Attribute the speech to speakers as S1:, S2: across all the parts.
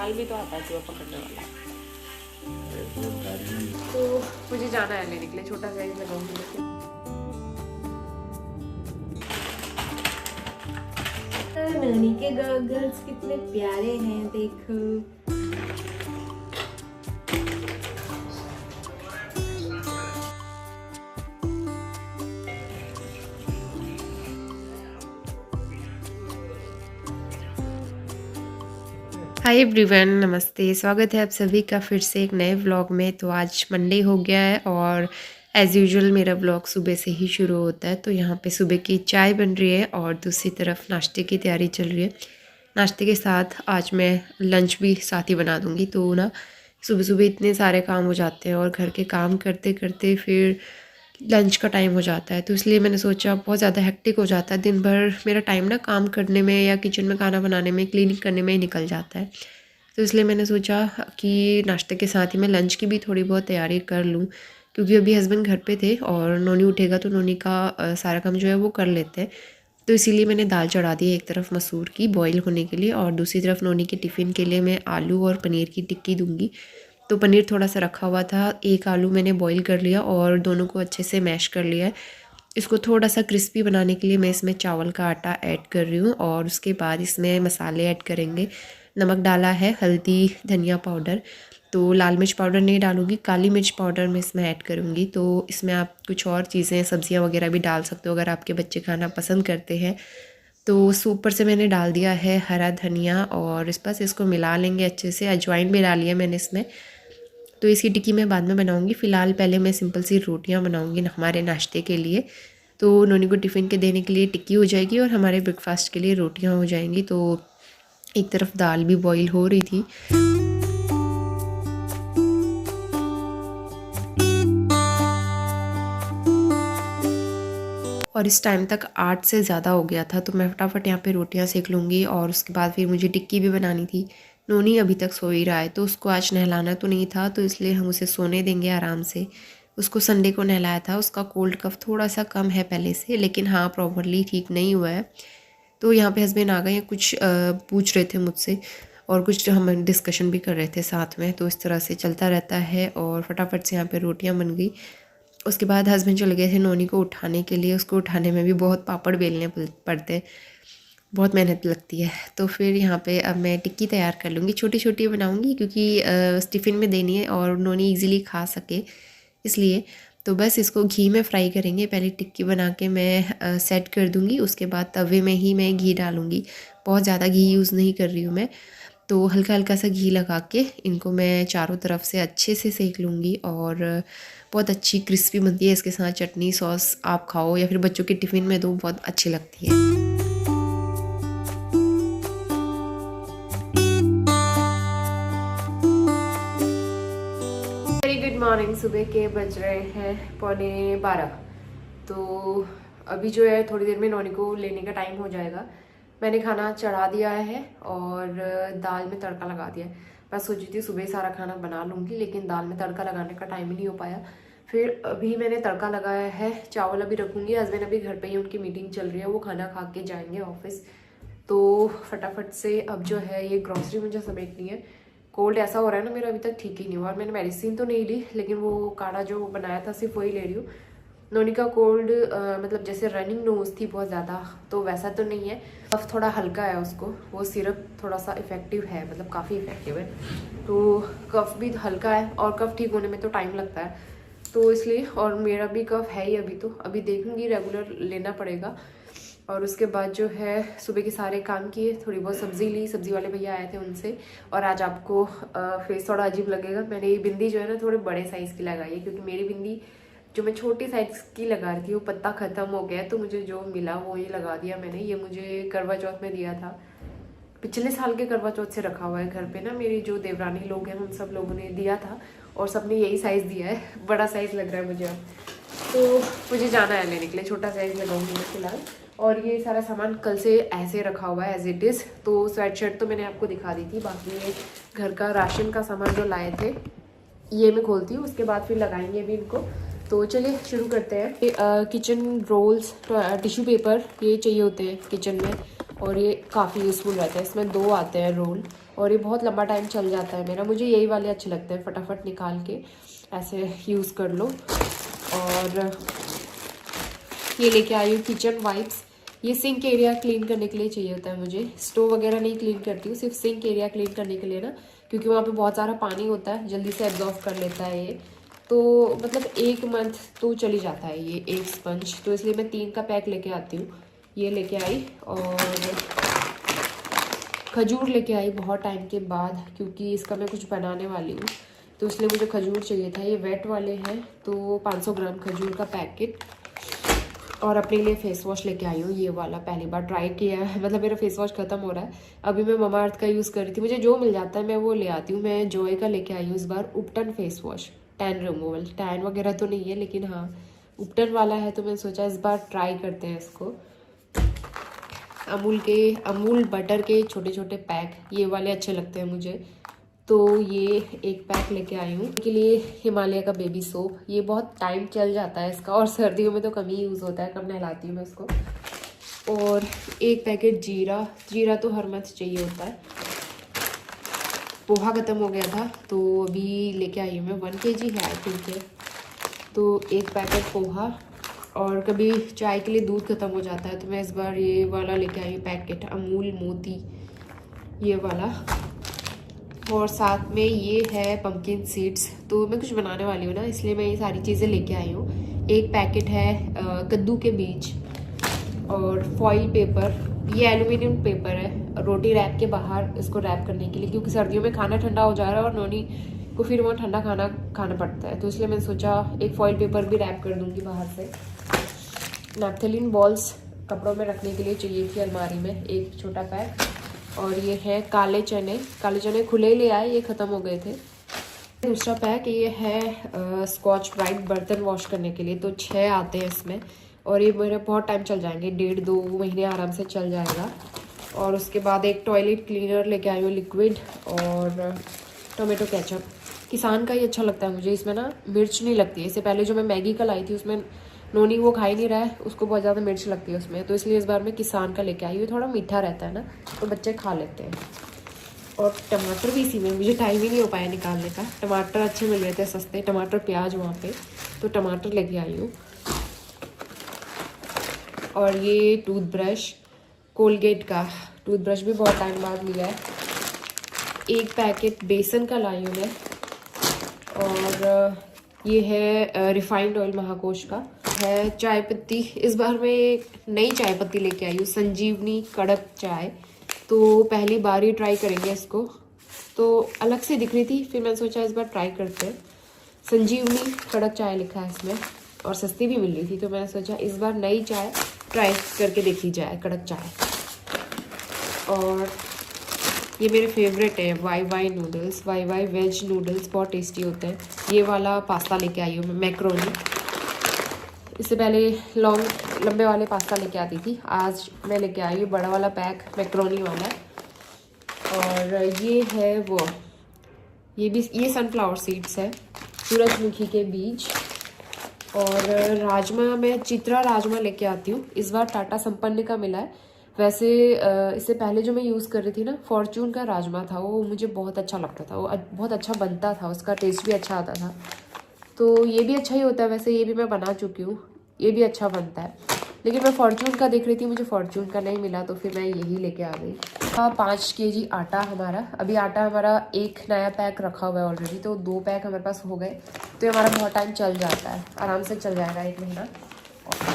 S1: दाल भी तो आता है जो पकड़ने वाला। तो मुझे जाना है लेने के लिए, छोटा साइज लगाऊंगी लेकिन। नानी के गॉगल्स कितने प्यारे हैं, देखो। हाय एवरीवन, नमस्ते। स्वागत है आप सभी का फिर से एक नए व्लॉग में। तो आज मंडे हो गया है और एज़ यूजुअल मेरा व्लॉग सुबह से ही शुरू होता है। तो यहाँ पे सुबह की चाय बन रही है और दूसरी तरफ नाश्ते की तैयारी चल रही है। नाश्ते के साथ आज मैं लंच भी साथ ही बना दूँगी। तो ना सुबह सुबह इतने सारे काम हो जाते हैं और घर के काम करते करते फिर लंच का टाइम हो जाता है। तो इसलिए मैंने सोचा, बहुत ज़्यादा हेक्टिक हो जाता है दिन भर मेरा टाइम ना, काम करने में या किचन में खाना बनाने में, क्लीनिंग करने में ही निकल जाता है। तो इसलिए मैंने सोचा कि नाश्ते के साथ ही मैं लंच की भी थोड़ी बहुत तैयारी कर लूँ, क्योंकि अभी हस्बैंड घर पे थे और नोनी उठेगा तो नोनी का सारा काम जो है वो कर लेते हैं। तो इसीलिए मैंने दाल चढ़ा दी है एक तरफ मसूर की बॉईल होने के लिए, और दूसरी तरफ नोनी के टिफ़िन के लिए मैं आलू और पनीर की टिक्की दूँगी। तो पनीर थोड़ा सा रखा हुआ था, एक आलू मैंने बॉईल कर लिया और दोनों को अच्छे से मैश कर लिया है। इसको थोड़ा सा क्रिस्पी बनाने के लिए मैं इसमें चावल का आटा ऐड कर रही हूँ और उसके बाद इसमें मसाले ऐड करेंगे। नमक डाला है, हल्दी, धनिया पाउडर, तो लाल मिर्च पाउडर नहीं डालूँगी, काली मिर्च पाउडर मैं इसमें ऐड करूँगी। तो इसमें आप कुछ और चीज़ें, सब्जियाँ वगैरह भी डाल सकते हो अगर आपके बच्चे खाना पसंद करते हैं। तो ऊपर से मैंने डाल दिया है हरा धनिया और इस बस इसको मिला लेंगे अच्छे से। अजवाइन भी डाली है मैंने इसमें। तो इसकी टिक्की मैं बाद में बनाऊंगी। फ़िलहाल पहले मैं सिंपल सी रोटियां बनाऊंगी हमारे नाश्ते के लिए। तो नोनी को टिफ़िन के देने के लिए टिक्की हो जाएगी और हमारे ब्रेकफास्ट के लिए रोटियां हो जाएंगी। तो एक तरफ दाल भी बॉईल हो रही थी। और इस टाइम तक 8 से ज़्यादा हो गया था, तो मैं फटाफट यहाँ पे रोटियाँ सेक लूँगी और उसके बाद फिर मुझे टिक्की भी बनानी थी। नोनी अभी तक सो ही रहा है, तो उसको आज नहलाना तो नहीं था, तो इसलिए हम उसे सोने देंगे आराम से। उसको संडे को नहलाया था। उसका कोल्ड कफ थोड़ा सा कम है पहले से, लेकिन हाँ प्रॉपरली ठीक नहीं हुआ है। तो यहाँ पे हस्बैंड आ गए हैं, कुछ पूछ रहे थे मुझसे और कुछ हम डिस्कशन भी कर रहे थे साथ में। तो इस तरह से चलता रहता है और फटाफट से यहाँ पर रोटियाँ बन गई। उसके बाद हस्बैंड चले गए थे नोनी को उठाने के लिए। उसको उठाने में भी बहुत पापड़ बेलने पड़ते, बहुत मेहनत लगती है। तो फिर यहाँ पे अब मैं टिक्की तैयार कर लूँगी, छोटी छोटी बनाऊँगी क्योंकि टिफ़िन में देनी है और नोनी इजीली खा सके इसलिए। तो बस इसको घी में फ्राई करेंगे। पहले टिक्की बना के मैं सेट कर दूँगी, उसके बाद तवे में ही मैं घी डालूँगी। बहुत ज़्यादा घी यूज़ नहीं कर रही हूँ मैं, तो हल्का हल्का सा घी लगा के इनको मैं चारों तरफ से अच्छे से सेक लूँगी और बहुत अच्छी क्रिस्पी बनती है। इसके साथ चटनी सॉस आप खाओ या फिर बच्चों के टिफ़िन में दो, बहुत अच्छी लगती है। Very good morning. सुबह के बज रहे हैं 11:45। तो अभी जो है थोड़ी देर में नोनी को लेने का टाइम हो जाएगा। मैंने खाना चढ़ा दिया है और दाल में तड़का लगा दिया है। मैं सोची थी सुबह सारा खाना बना लूँगी, लेकिन दाल में तड़का लगाने का टाइम ही नहीं हो पाया। फिर अभी मैंने तड़का लगाया है, चावल अभी रखूँगी। हस्बैंड अभी घर पे ही, उनकी मीटिंग चल रही है, वो खाना खा के जाएंगे ऑफिस। तो फटाफट से अब जो है ये ग्रॉसरी मुझे समेटनी है। कोल्ड ऐसा हो रहा है ना मेरा, अभी तक ठीक ही नहीं हुआ। और मैंने मेडिसिन तो नहीं ली, लेकिन वो काढ़ा जो बनाया था सिर्फ वही ले रही हूँ। नोनी का कोल्ड मतलब जैसे रनिंग नोज थी बहुत ज़्यादा, तो वैसा तो नहीं है, कफ थोड़ा हल्का है उसको। वो सिरप थोड़ा सा इफ़ेक्टिव है, मतलब काफ़ी इफ़ेक्टिव है। तो कफ भी हल्का है और कफ ठीक होने में तो टाइम लगता है, तो इसलिए। और मेरा भी कफ है ही अभी, तो अभी देखूँगी, रेगुलर लेना पड़ेगा। और उसके बाद जो है सुबह के सारे काम किए, थोड़ी बहुत सब्ज़ी ली, सब्ज़ी वाले भैया आए थे उनसे। और आज आपको फेस थोड़ा अजीब लगेगा, मैंने ये बिंदी जो है ना थोड़े बड़े साइज़ की लगाई है, क्योंकि मेरी बिंदी जो मैं छोटी साइज़ की लगा रही थी वो पत्ता ख़त्म हो गया, तो मुझे जो मिला वो ये लगा दिया मैंने। ये मुझे करवा चौथ में दिया था, पिछले साल के करवा चौथ से रखा हुआ है घर पे ना। मेरी जो देवरानी लोग हैं उन सब लोगों ने दिया था और सबने यही साइज़ दिया है। बड़ा साइज़ लग रहा है मुझे अब, तो मुझे जाना है लेने के लिए। छोटा साइज़ लगाऊंगी मैं फ़िलहाल। और ये सारा सामान कल से ऐसे रखा हुआ है एज इट इज़। तो स्वेटशर्ट तो मैंने आपको दिखा दी थी, बाकी ये घर का राशन का सामान जो लाए थे ये मैं खोलती हूँ, उसके बाद फिर लगाएंगे भी इनको। तो चलिए शुरू करते हैं। किचन रोल्स, टिश्यू पेपर ये चाहिए होते हैं किचन में, और ये काफ़ी यूज़फुल रहता है। इसमें 2 आते हैं रोल और ये बहुत लंबा टाइम चल जाता है मेरा। मुझे यही वाले अच्छे लगते हैं, फटाफट निकाल के ऐसे यूज़ कर लो। और ये लेके आई हूँ किचन वाइप्स। ये सिंक एरिया क्लीन करने के लिए चाहिए होता है मुझे। स्टोव वगैरह नहीं क्लीन करती हूँ, सिर्फ सिंक एरिया क्लीन करने के लिए ना, क्योंकि वहाँ पे बहुत सारा पानी होता है, जल्दी से एब्जॉर्व कर लेता है ये। तो मतलब 1 मंथ तो चली जाता है ये एक स्पंज, तो इसलिए मैं 3 का पैक लेके आती हूँ। ये लेके आई और खजूर लेके आई बहुत टाइम के बाद, क्योंकि इसका मैं कुछ बनाने वाली हूँ, तो इसलिए मुझे खजूर चाहिए था। ये वेट वाले हैं, तो 500 ग्राम खजूर का पैकेट। और अपने लिए फेस वॉश लेके आई हूँ, ये वाला पहली बार ट्राई किया है। मतलब मेरा फेस वॉश खत्म हो रहा है, अभी मैं ममा अर्थ का यूज़ कर रही थी। मुझे जो मिल जाता है मैं वो ले आती हूँ। मैं जॉय का लेके आई हूँ इस बार ubtan face wash, tan removal. Tan वगैरह तो नहीं है, लेकिन हाँ उपटन वाला है, तो मैंने सोचा इस बार ट्राई करते हैं इसको। अमूल बटर के छोटे छोटे पैक, ये वाले अच्छे लगते हैं मुझे, तो ये एक पैक लेके आई हूँ। के लिए हिमालय का बेबी सोप, ये बहुत टाइम चल जाता है इसका, और सर्दियों में तो कम ही यूज़ होता है, कम नहलाती हूँ मैं इसको। और एक पैकेट जीरा तो हर मंथ चाहिए होता है। पोहा ख़त्म हो गया था, तो अभी लेके आई हूँ मैं, 1 kg है आई थिंक है, तो एक पैकेट पोहा। और कभी चाय के लिए दूध ख़त्म हो जाता है, तो मैं इस बार ये वाला लेके आई हूँ पैकेट, अमूल मोती, ये वाला। और साथ में ये है पम्पकिन सीड्स, तो मैं कुछ बनाने वाली हूँ ना, इसलिए मैं ये सारी चीज़ें लेके आई हूँ। एक पैकेट है कद्दू के बीज, और फॉइल पेपर, ये एल्यूमिनियम पेपर है, रोटी रैप के बाहर इसको रैप करने के लिए, क्योंकि सर्दियों में खाना ठंडा हो जा रहा है और नोनी को फिर वहाँ ठंडा खाना खाना पड़ता है, तो इसलिए मैंने सोचा एक फॉइल पेपर भी रैप कर दूँगी बाहर से। नैप्थेलिन बॉल्स कपड़ों में रखने के लिए चाहिए थी अलमारी में, एक छोटा पैक। और ये है काले चने खुले ले आए, ये ख़त्म हो गए थे। दूसरा पैक ये है स्कॉच ब्राइट बर्तन वॉश करने के लिए, तो 6 आते हैं इसमें, और ये मेरे बहुत टाइम चल जाएंगे, 1.5-2 महीने आराम से चल जाएगा। और उसके बाद एक टॉयलेट क्लीनर लेके आई हूँ लिक्विड, और टोमेटो केचप। किसान का ही अच्छा लगता है मुझे, इसमें ना मिर्च नहीं लगती है। इससे पहले जो मैं मैगी का लाई थी उसमें नोनी वो खा ही नहीं रहा है, उसको बहुत ज़्यादा मिर्च लगती है उसमें, तो इसलिए इस बार मैं किसान का लेके आई हूँ। थोड़ा मीठा रहता है ना, तो बच्चे खा लेते हैं। और टमाटर भी इसी में, मुझे टाइम ही नहीं हो पाया निकालने का। टमाटर अच्छे मिल रहे थे सस्ते, टमाटर प्याज वहाँ पे, तो टमाटर लेके आई हूँ। और ये टूथब्रश, कोलगेट का टूथब्रश भी बहुत टाइम बाद लिया है। एक पैकेट बेसन का लाई हूँ मैं। और ये है रिफाइंड ऑयल महाकोश का है। चाय पत्ती, इस बार मैं एक नई चाय पत्ती लेके आई हूँ, संजीवनी कड़क चाय, तो पहली बार ही ट्राई करेंगे इसको। तो अलग से दिख रही थी, फिर मैंने सोचा इस बार ट्राई करते हैं। संजीवनी कड़क चाय लिखा है इसमें, और सस्ती भी मिल रही थी, तो मैंने सोचा इस बार नई चाय ट्राई करके देखी जाए, कड़क चाय। और ये मेरे फेवरेट है Wai Wai noodles, Wai Wai veg noodles बहुत टेस्टी होते हैं। ये वाला पास्ता लेके आई हूँ मैं, मैक्रोनी। इससे पहले लंबे वाले पास्ता लेके आती थी, आज मैं लेके आई हूँ बड़ा वाला पैक मैक्रोनी वाला। और ये है वो, ये सनफ्लावर सीड्स है, सूरजमुखी के बीज। और राजमा, मैं चित्रा राजमा लेके आती हूँ, इस बार टाटा संपन्न का मिला है। वैसे इससे पहले जो मैं यूज़ कर रही थी ना, फॉर्चून का राजमा था, वो मुझे बहुत अच्छा लगता था, वो बहुत अच्छा बनता था, उसका टेस्ट भी अच्छा आता था। तो ये भी अच्छा ही होता है वैसे, ये भी मैं बना चुकी हूँ, ये भी अच्छा बनता है। लेकिन मैं फॉर्चून का देख रही थी, मुझे फॉर्चून का नहीं मिला, तो फिर मैं यही लेके आ गई। हाँ, 5 kg आटा हमारा, अभी आटा हमारा एक नया पैक रखा हुआ है ऑलरेडी, तो 2 पैक हमारे पास हो गए, तो ये हमारा बहुत टाइम चल जाता है, आराम से चल जाएगा 1 महीना।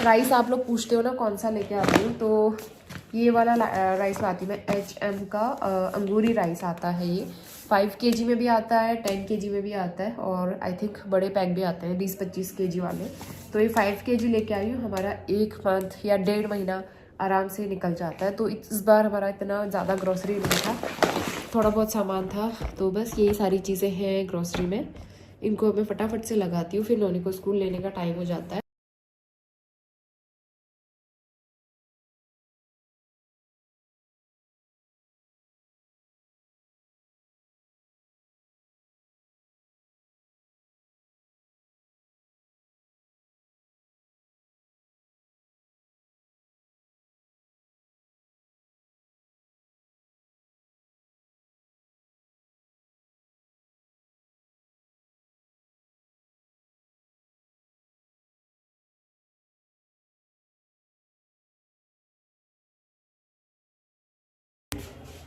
S1: राइस आप लोग पूछते हो ना कौन सा लेके आती हूँ, तो ये वाला राइस लाती हूँ मैं, HM का अंगूरी राइस आता है। ये 5 kg में भी आता है, 10 kg में भी आता है, और आई थिंक बड़े पैक भी आते हैं 20-25 kg वाले। तो ये 5 kg लेके आई हूँ, हमारा 1 मंथ या 1.5 महीना आराम से निकल जाता है। तो इस बार हमारा इतना ज़्यादा ग्रॉसरी नहीं था, थोड़ा बहुत सामान था, तो बस यही सारी चीज़ें हैं ग्रॉसरी में। इनको मैं फटाफट से लगाती हूँ, फिर नोनी को स्कूल लेने का टाइम हो जाता है।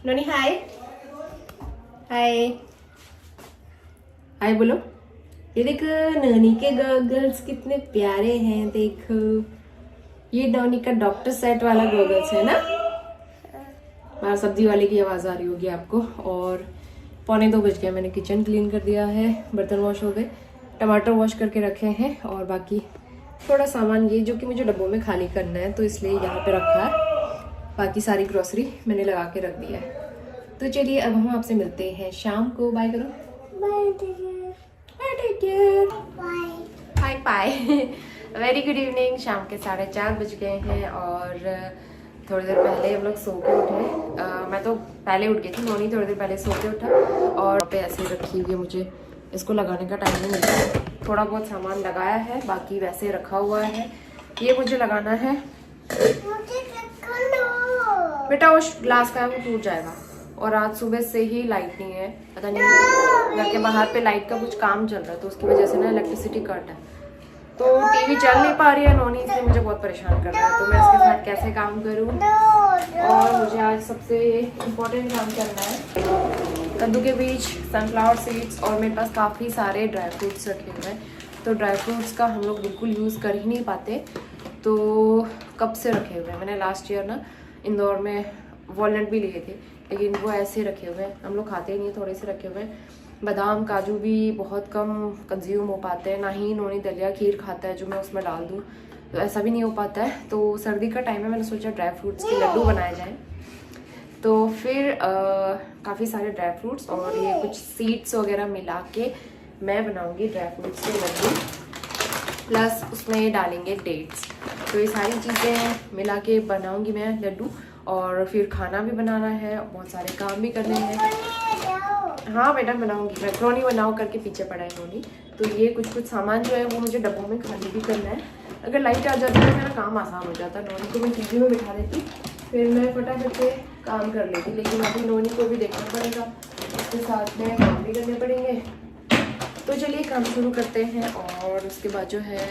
S1: नोनी हाय हाय हाय बोलो। ये देखो नोनी के गॉगल्स कितने प्यारे हैं, देखो ये नोनी का डॉक्टर सेट वाला गॉगल्स है ना। बाहर सब्जी वाले की आवाज़ आ रही होगी आपको। और 1:45 बज गया, मैंने किचन क्लीन कर दिया है, बर्तन वॉश हो गए, टमाटर वॉश करके रखे हैं और बाकी थोड़ा सामान ये जो कि मुझे डब्बों में खाली करना है तो इसलिए यहाँ पे रखा है। बाकी सारी ग्रोसरी मैंने लगा के रख दिया है। तो चलिए अब हम आपसे मिलते हैं शाम को। बाय करो। Bye take care. Bye bye. Very good evening. शाम के 4:30 बज गए हैं और थोड़ी देर पहले हम लोग सो के उठे। मैं तो पहले उठ गई थी, नोनी थोड़ी देर पहले सो के उठा और पे ऐसे रखी हुई है, मुझे इसको लगाने का टाइम नहीं मिलता। थोड़ा बहुत सामान लगाया है, बाकी वैसे रखा हुआ है। ये मुझे लगाना है बेटा, उस ग्लास का है वो टूट जाएगा। और आज सुबह से ही लाइट नहीं है, पता नहीं घर के बाहर पे लाइट का कुछ काम चल रहा है तो उसकी वजह से ना इलेक्ट्रिसिटी कट है, तो टीवी चल नहीं पा रही है नोनी, इसलिए मुझे बहुत परेशान कर रहा है। तो मैं इसके साथ कैसे काम करूं। और मुझे आज सबसे इम्पोर्टेंट काम करना है कद्दू के बीज, सनफ्लावर सीड्स और मेरे पास काफ़ी सारे ड्राई फ्रूट्स रखे हुए हैं। तो ड्राई फ्रूट्स का हम लोग बिल्कुल यूज़ कर ही नहीं पाते, तो कब से रखे हुए हैं। मैंने लास्ट ईयर ना इंदौर में वॉलनट भी लिए थे, लेकिन वो ऐसे रखे हुए हैं, हम लोग खाते ही नहीं, थोड़े से रखे हुए हैं। बादाम काजू भी बहुत कम कंज्यूम हो पाते हैं, ना ही नोनी दलिया खीर खाता है जो मैं उसमें डाल दूँ, तो ऐसा भी नहीं हो पाता है। तो सर्दी का टाइम है, मैंने सोचा ड्राई फ्रूट्स के लड्डू बनाए जाएँ। तो फिर काफ़ी सारे ड्राई फ्रूट्स और ये कुछ सीड्स वगैरह मिला के मैं बनाऊँगी ड्राई फ्रूट्स के लड्डू, प्लस उसमें ये डालेंगे डेट्स। तो ये सारी चीज़ें मिला के बनाऊँगी मैं लड्डू। और फिर खाना भी बनाना है, बहुत सारे काम भी करने हैं। हाँ बेटा बनाऊंगी, मैक्रोनी बनाओ करके पीछे पड़ा है नोनी। तो ये कुछ सामान जो है वो मुझे डब्बों में खाली भी करना है। अगर लाइट आ जाती तो मेरा काम आसान हो जाता। नोनी को मैं टीवी में बिठा देती, फिर मैं फटाफट से काम कर लेती, लेकिन अभी नोनी को भी देखना पड़ेगा, उसके साथ में काम भी करने पड़ेंगे। तो चलिए काम शुरू करते हैं। और उसके बाद जो है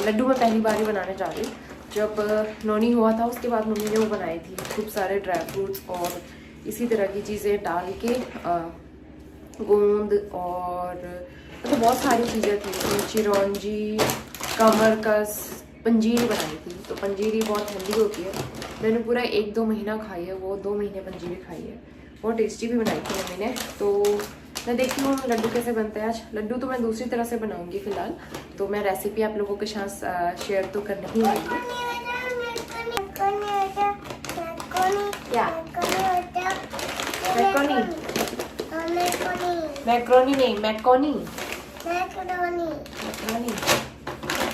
S1: लड्डू मैं पहली बार ही बनाने जा रही हूँ। जब नोनी हुआ था उसके बाद मम्मी ने वो बनाई थी, खूब सारे ड्राई फ्रूट्स और इसी तरह की चीज़ें डाल के गोंद और तो बहुत सारी चीज़ें थी, चिरौंजी, कमरकस, पंजीरी बनाई थी। तो पंजीरी बहुत हेल्दी होती है, मैंने पूरा 1-2 महीना खाई है, वो 2 महीने पंजीरी खाई है, बहुत टेस्टी भी बनाई थी मम्मी ने। तो मैं देखती हूँ लड्डू कैसे बनते हैं आज। लड्डू तो मैं दूसरी तरह से बनाऊंगी फ़िलहाल, तो मैं रेसिपी आप लोगों के साथ शेयर तो कर नहीं वाली। क्या मैक्रोनी? मैक्रोनी नहीं, मैक्रोनी। मैक्रोनी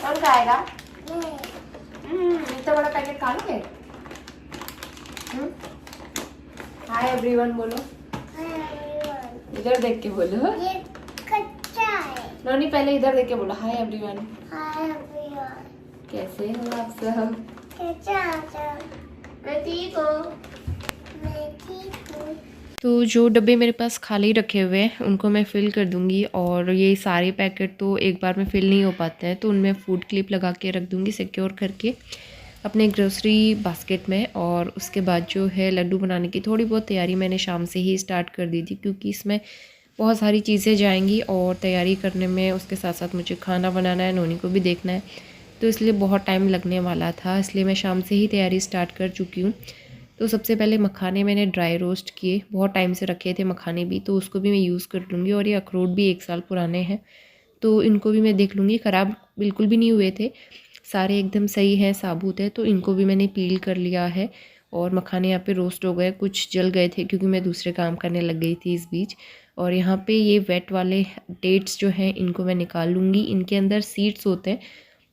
S1: कौन खाएगा? इतना बड़ा पैकेट खा लोगे? हाय एवरीवन बोलो, इधर देख के बोलो। ये कच्चा है। नोनी पहले इधर देख के बोलो हाय एवरीवन। हाय एवरीवन, कैसे हो आप सब? कैसे आप? मैं ठीक हूँ, मैं ठीक हूँ। तो जो डब्बे मेरे पास खाली रखे हुए हैं उनको मैं फ़िल कर दूँगी। और ये सारे पैकेट तो एक बार में फ़िल नहीं हो पाते हैं, तो उनमें फूड क्लिप लगा के रख दूँगी सिक्योर करके अपने ग्रोसरी बास्केट में। और उसके बाद जो है लड्डू बनाने की थोड़ी बहुत तैयारी मैंने शाम से ही स्टार्ट कर दी थी, क्योंकि इसमें बहुत सारी चीज़ें जाएंगी और तैयारी करने में उसके साथ साथ मुझे खाना बनाना है, नोनी को भी देखना है, तो इसलिए बहुत टाइम लगने वाला था, इसलिए मैं शाम से ही तैयारी स्टार्ट कर चुकी हूँ। तो सबसे पहले मखाने मैंने ड्राई रोस्ट किए, बहुत टाइम से रखे थे मखाने भी, तो उसको भी मैं यूज़ कर लूँगी। और ये अखरोट भी 1 साल पुराने हैं, तो इनको भी मैं देख लूँगी, ख़राब बिल्कुल भी नहीं हुए थे, सारे एकदम सही हैं, साबुत है, तो इनको भी मैंने पील कर लिया है। और मखाने यहाँ पे रोस्ट हो गए, कुछ जल गए थे क्योंकि मैं दूसरे काम करने लग गई थी इस बीच। और यहाँ पे ये वेट वाले डेट्स जो हैं इनको मैं निकाल लूँगी, इनके अंदर सीड्स होते हैं,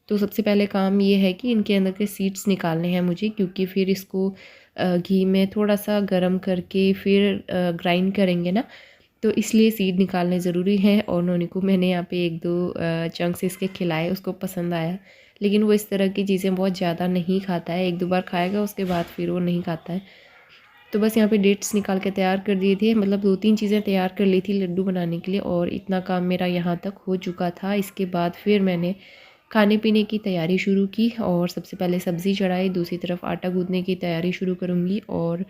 S1: तो सबसे पहले काम ये है कि इनके अंदर के सीड्स निकालने हैं मुझे, क्योंकि फिर इसको घी में थोड़ा सा गर्म करके फिर ग्राइंड करेंगे ना, तो इसलिए सीड निकालने ज़रूरी हैं। और नोनी को मैंने यहाँ पे 1-2 चंक्स इसके खिलाए, उसको पसंद आया, लेकिन वो इस तरह की चीज़ें बहुत ज़्यादा नहीं खाता है, 1-2 बार खाएगा उसके बाद फिर वो नहीं खाता है। तो बस यहाँ पे डेट्स निकाल के तैयार कर दिए थे, मतलब 2-3 चीज़ें तैयार कर ली थी लड्डू बनाने के लिए, और इतना काम मेरा यहाँ तक हो चुका था। इसके बाद फिर मैंने खाने पीने की तैयारी शुरू की, और सबसे पहले सब्ज़ी चढ़ाई, दूसरी तरफ आटा गूँथने की तैयारी शुरू करूँगी। और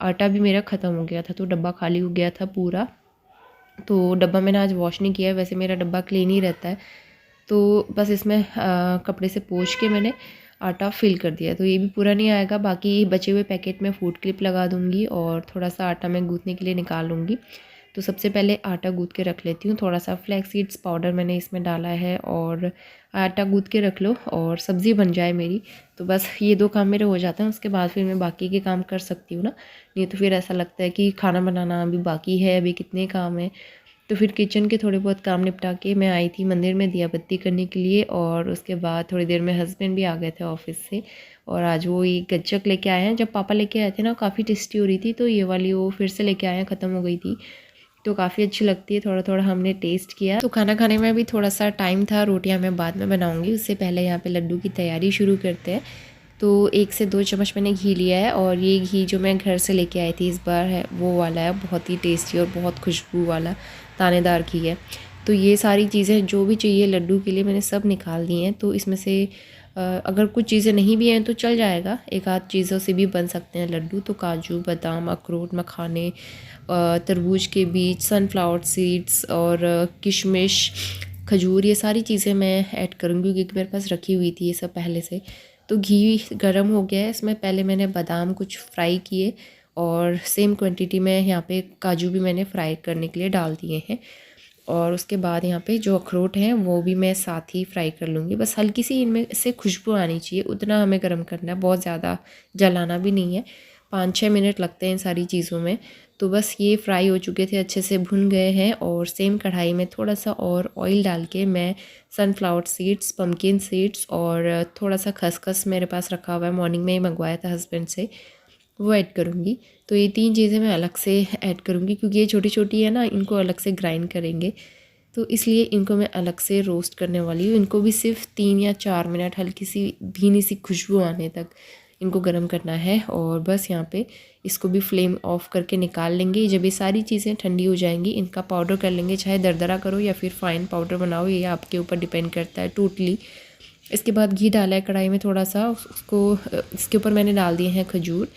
S1: आटा भी मेरा ख़त्म हो गया था, तो डब्बा खाली हो गया था पूरा। तो डब्बा मैंने आज वॉश नहीं किया है, वैसे मेरा डब्बा क्लीन ही रहता है। तो बस इसमें कपड़े से पोंछ के मैंने आटा फिल कर दिया। तो ये भी पूरा नहीं आएगा, बाकी बचे हुए पैकेट में फूड क्लिप लगा दूँगी और थोड़ा सा आटा मैं गूँथने के लिए निकाल लूँगी। तो सबसे पहले आटा गूँथ के रख लेती हूँ। थोड़ा सा फ्लैक्स सीड्स पाउडर मैंने इसमें डाला है और आटा गूँथ के रख लो और सब्ज़ी बन जाए मेरी। तो बस ये 2 काम मेरे हो जाते हैं, उसके बाद फिर मैं बाकी के काम कर सकती हूँ ना। नहीं तो फिर ऐसा लगता है कि खाना बनाना अभी बाकी है, अभी कितने काम हैं। तो फिर किचन के थोड़े बहुत काम निपटा के मैं आई थी मंदिर में दिया बत्ती करने के लिए, और उसके बाद थोड़ी देर में हस्बैंड भी आ गए थे ऑफिस से, और आज वो ये गज्जक लेके आए हैं। जब पापा लेके आए थे ना काफ़ी टेस्टी हो रही थी, तो ये वाली वो फिर से लेके आए हैं, ख़त्म हो गई थी तो काफ़ी अच्छी लगती है। थोड़ा थोड़ा हमने टेस्ट किया। तो खाना खाने में भी थोड़ा सा टाइम था, रोटियाँ मैं बाद में बनाऊँगी, उससे पहले यहाँ पर लड्डू की तैयारी शुरू करते हैं। तो 1 से 2 चम्मच मैंने घी लिया है, और ये घी जो मैं घर से लेके आई थी इस बार है वो वाला है, बहुत ही टेस्टी और बहुत खुशबू वाला दानेदार घी है। तो ये सारी चीज़ें जो भी चाहिए लड्डू के लिए मैंने सब निकाल दी हैं। तो इसमें से अगर कुछ चीज़ें नहीं भी हैं तो चल जाएगा, एक आध चीज़ों से भी बन सकते हैं लड्डू। तो काजू, बादाम, अखरोट, मखाने, तरबूज के बीज, सनफ्लावर सीड्स और किशमिश, खजूर, ये सारी चीज़ें मैं ऐड करूँगी क्योंकि मेरे पास रखी हुई थी ये सब पहले से। तो घी गरम हो गया है, इसमें पहले मैंने बादाम कुछ फ्राई किए और सेम क्वांटिटी में यहाँ पे काजू भी मैंने फ्राई करने के लिए डाल दिए हैं, और उसके बाद यहाँ पे जो अखरोट हैं वो भी मैं साथ ही फ्राई कर लूँगी। बस हल्की सी इनमें से खुशबू आनी चाहिए, उतना हमें गर्म करना है, बहुत ज़्यादा जलाना भी नहीं है। 5-6 मिनट लगते हैं इन सारी चीज़ों में। तो बस ये फ्राई हो चुके थे, अच्छे से भुन गए हैं, और सेम कढ़ाई में थोड़ा सा और ऑयल डाल के मैं सनफ्लावर सीड्स, पम्पकिन सीड्स और थोड़ा सा खसखस मेरे पास रखा हुआ है, मॉर्निंग में ही मंगवाया था हस्बैंड से, वो ऐड करूँगी। तो ये 3 चीज़ें मैं अलग से ऐड करूँगी क्योंकि ये छोटी छोटी है ना, इनको अलग से ग्राइंड करेंगे, तो इसलिए इनको मैं अलग से रोस्ट करने वाली हूँ। इनको भी सिर्फ 3 या 4 मिनट हल्की सी धीमी सी खुशबू आने तक इनको गर्म करना है, और बस यहाँ पे इसको भी फ्लेम ऑफ करके निकाल लेंगे। जब ये सारी चीज़ें ठंडी हो जाएंगी इनका पाउडर कर लेंगे, चाहे दरदरा करो या फिर फाइन पाउडर बनाओ, ये आपके ऊपर डिपेंड करता है टोटली। इसके बाद घी डाला है कढ़ाई में थोड़ा सा, उसको इसके ऊपर मैंने डाल दिए हैं खजूर।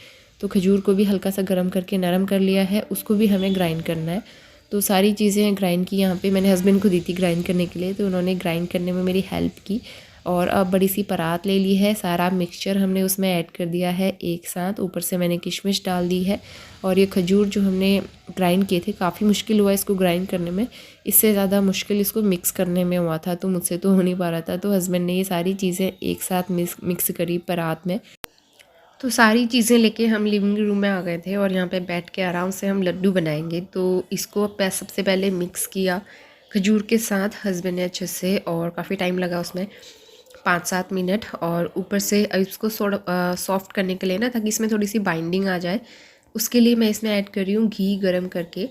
S1: तो खजूर को भी हल्का सा गर्म करके नरम कर लिया है, उसको भी हमें ग्राइंड करना है। तो सारी चीज़ें ग्राइंड की यहाँ पे मैंने हस्बैंड को दी थी ग्राइंड करने के लिए, तो उन्होंने ग्राइंड करने में मेरी हेल्प की। और अब बड़ी सी परात ले ली है, सारा मिक्सचर हमने उसमें ऐड कर दिया है एक साथ, ऊपर से मैंने किशमिश डाल दी है, और ये खजूर जो हमने ग्राइंड किए थे, काफ़ी मुश्किल हुआ इसको ग्राइंड करने में, इससे ज़्यादा मुश्किल इसको मिक्स करने में हुआ था, तो मुझसे तो हो नहीं पा रहा था। तो हस्बैंड ने ये सारी चीज़ें एक साथ मिक्स करी परात में। तो सारी चीज़ें लेके हम लिविंग रूम में आ गए थे, और यहाँ पे बैठ के आराम से हम लड्डू बनाएंगे। तो इसको सबसे पहले मिक्स किया खजूर के साथ हस्बैंड ने अच्छे से, और काफ़ी टाइम लगा उसमें, 5-7 मिनट। और ऊपर से इसको थोड़ा सॉफ्ट करने के लिए ना, ताकि इसमें थोड़ी सी बाइंडिंग आ जाए, उसके लिए मैं इसमें ऐड कर रही हूँ घी गरम करके।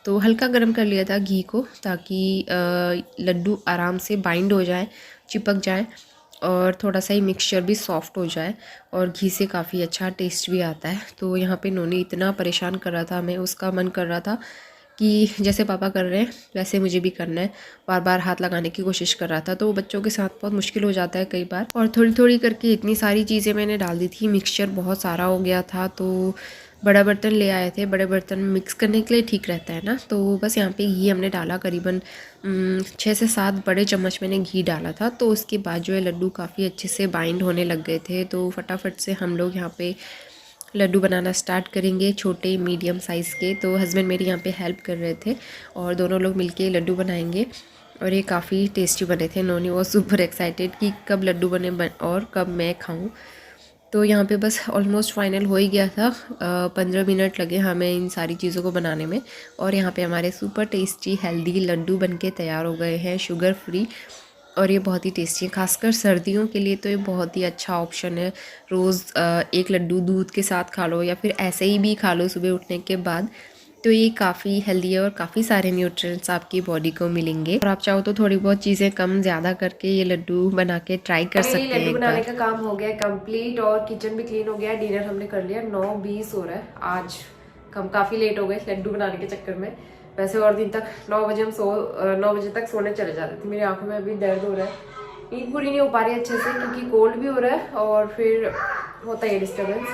S1: तो हल्का गरम कर लिया था घी को, ताकि लड्डू आराम से बाइंड हो जाए, चिपक जाए, और थोड़ा सा ही मिक्सचर भी सॉफ्ट हो जाए, और घी से काफ़ी अच्छा टेस्ट भी आता है। तो यहाँ पे नोनी इतना परेशान कर रहा था, हमें उसका मन कर रहा था कि जैसे पापा कर रहे हैं वैसे मुझे भी करना है, बार बार हाथ लगाने की कोशिश कर रहा था। तो बच्चों के साथ बहुत मुश्किल हो जाता है कई बार, और थोड़ी थोड़ी करके इतनी सारी चीज़ें मैंने डाल दी थी, मिक्सचर बहुत सारा हो गया था। तो बड़ा बर्तन ले आए थे, बड़े बर्तन में मिक्स करने के लिए ठीक रहता है ना। तो बस यहाँ पे घी हमने डाला, करीबन 6 से 7 बड़े चम्मच मैंने घी डाला था। तो उसके बाद जो है लड्डू काफ़ी अच्छे से बाइंड होने लग गए थे। तो फटाफट से हम लोग यहाँ पे लड्डू बनाना स्टार्ट करेंगे, छोटे मीडियम साइज़ के। तो हस्बैंड मेरी यहाँ पे हेल्प कर रहे थे, और दोनों लोग मिलके लड्डू बनाएंगे, और ये काफ़ी टेस्टी बने थे। नोनी वो सुपर एक्साइटेड कि कब लड्डू बने और कब मैं खाऊं। तो यहाँ पे बस ऑलमोस्ट फाइनल हो ही गया था, 15 मिनट लगे हमें इन सारी चीज़ों को बनाने में, और यहाँ पे हमारे सुपर टेस्टी हेल्दी लड्डू बनके तैयार हो गए हैं, शुगर फ्री, और ये बहुत ही टेस्टी है। खासकर सर्दियों के लिए तो ये बहुत ही अच्छा ऑप्शन है। रोज़ एक लड्डू दूध के साथ खा लो, या फिर ऐसे ही भी खा लो सुबह उठने के बाद। तो ये काफ़ी हेल्दी है, और काफ़ी सारे न्यूट्रिएंट्स आपकी बॉडी को मिलेंगे। और आप चाहो तो थोड़ी बहुत चीज़ें कम ज़्यादा करके ये लड्डू बना के ट्राई कर सकते हैं। लड्डू बनाने का काम हो गया कंप्लीट, और किचन भी क्लीन हो गया, डिनर हमने कर लिया। 9:20 हो रहा है, आज हम काफ़ी लेट हो गए लड्डू बनाने के चक्कर में। वैसे और दिन तक 9 बजे हम 9 बजे तक सोने चले जाते थे। मेरी आंखों में अभी दर्द हो रहा है, नींद पूरी नहीं हो पा रही अच्छे से, क्योंकि कोल्ड भी हो रहा है और फिर होता है डिस्टर्बेंस।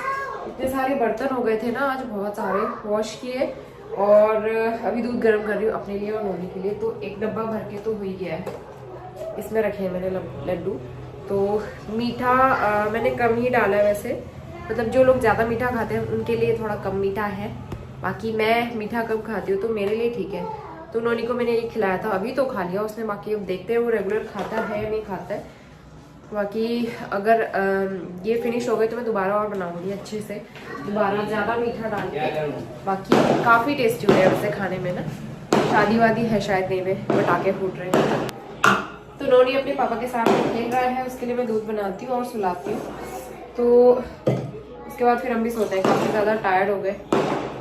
S1: इतने सारे बर्तन हो गए थे ना आज, बहुत सारे वॉश किए। और अभी दूध गर्म कर रही हूँ अपने लिए और नोनी के लिए। तो एक डब्बा भर के तो हो ही गया है। इसमें रखे हैं मैंने लड्डू। तो मीठा मैंने कम ही डाला है वैसे, मतलब जो लोग ज़्यादा मीठा खाते हैं उनके लिए थोड़ा कम मीठा है। बाकी मैं मीठा कम खाती हूँ तो मेरे लिए ठीक है। तो नोनी को मैंने ये खिलाया था, अभी तो खा लिया उसने। बाकी अब देखते हैं वो रेगुलर खाता है या नहीं खाता है। बाकी अगर ये फिनिश हो गए तो मैं दोबारा और बनाऊंगी अच्छे से, दोबारा ज़्यादा मीठा डाल के। बाकी काफ़ी टेस्टी हो रहा है वैसे खाने में ना। शादी वादी है शायद, नहीं में पटाखे फूट रहे हैं। तो नोनी अपने पापा के साथ खेल रहा है, उसके लिए मैं दूध बनाती हूँ और सुलाती हूँ। तो उसके बाद फिर हम भी सोते हैं, काफ़ी ज़्यादा टायर्ड हो गए।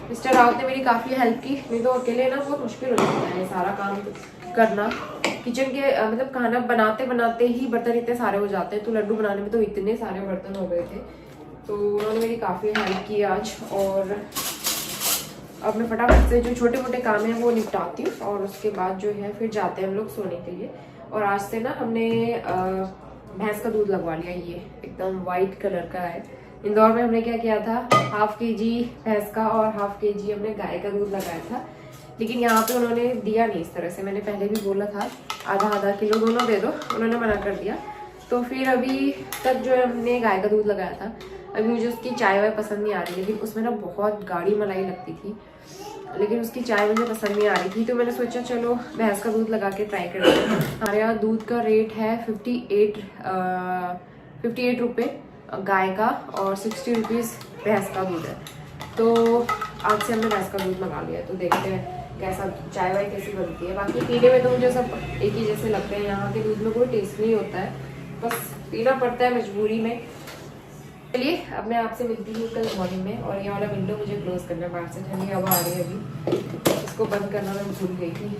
S1: मिस्टर राउत ने मेरी काफ़ी हेल्प की, नहीं तो अकेले ना बहुत मुश्किल हो जाता है सारा काम करना। किचन के मतलब खाना बनाते बनाते ही बर्तन इतने सारे हो जाते हैं। तो लड्डू बनाने में तो इतने सारे बर्तन हो गए थे। तो उन्होंने मेरी काफ़ी हेल्प की आज। और अब मैं फटाफट से जो छोटे मोटे काम हैं वो निपटाती हूँ और उसके बाद जो है फिर जाते हैं हम लोग सोने के लिए। और आज से ना हमने भैंस का दूध लगवा लिया, ये एकदम वाइट कलर का है। इंदौर में हमने क्या किया था, ½ kg भैंस का और ½ kg हमने गाय का दूध लगाया था। लेकिन यहाँ पे उन्होंने दिया नहीं इस तरह से। मैंने पहले भी बोला था आधा किलो दोनों दे दो, उन्होंने मना कर दिया। तो फिर अभी तक जो है हमने गाय का दूध लगाया था। अभी मुझे उसकी चाय वाय पसंद नहीं आ रही, लेकिन उसमें ना बहुत गाढ़ी मलाई लगती थी, लेकिन उसकी चाय मुझे पसंद नहीं आ रही थी। तो मैंने सोचा चलो भैंस का दूध लगा के ट्राई करते हैं। हमारे यहाँ दूध का रेट है 58 रुपये गाय का और 60 रुपीज़ भैंस का दूध है। तो आज से हमने भैंस का दूध मंगा लिया। तो देखते हैं कैसा चाय वाय कैसी बनती है। बाकी पीने में तो मुझे सब एक ही जैसे लगते हैं। यहाँ के दूध में कोई टेस्ट नहीं होता है, बस पीना पड़ता है मजबूरी में। चलिए अब मैं आपसे मिलती हूँ कल मॉर्निंग में। और ये वाला विंडो मुझे क्लोज करना है, बाहर से ठंडी हवा आ रही है अभी, इसको बंद करना मैं भूल गई थी।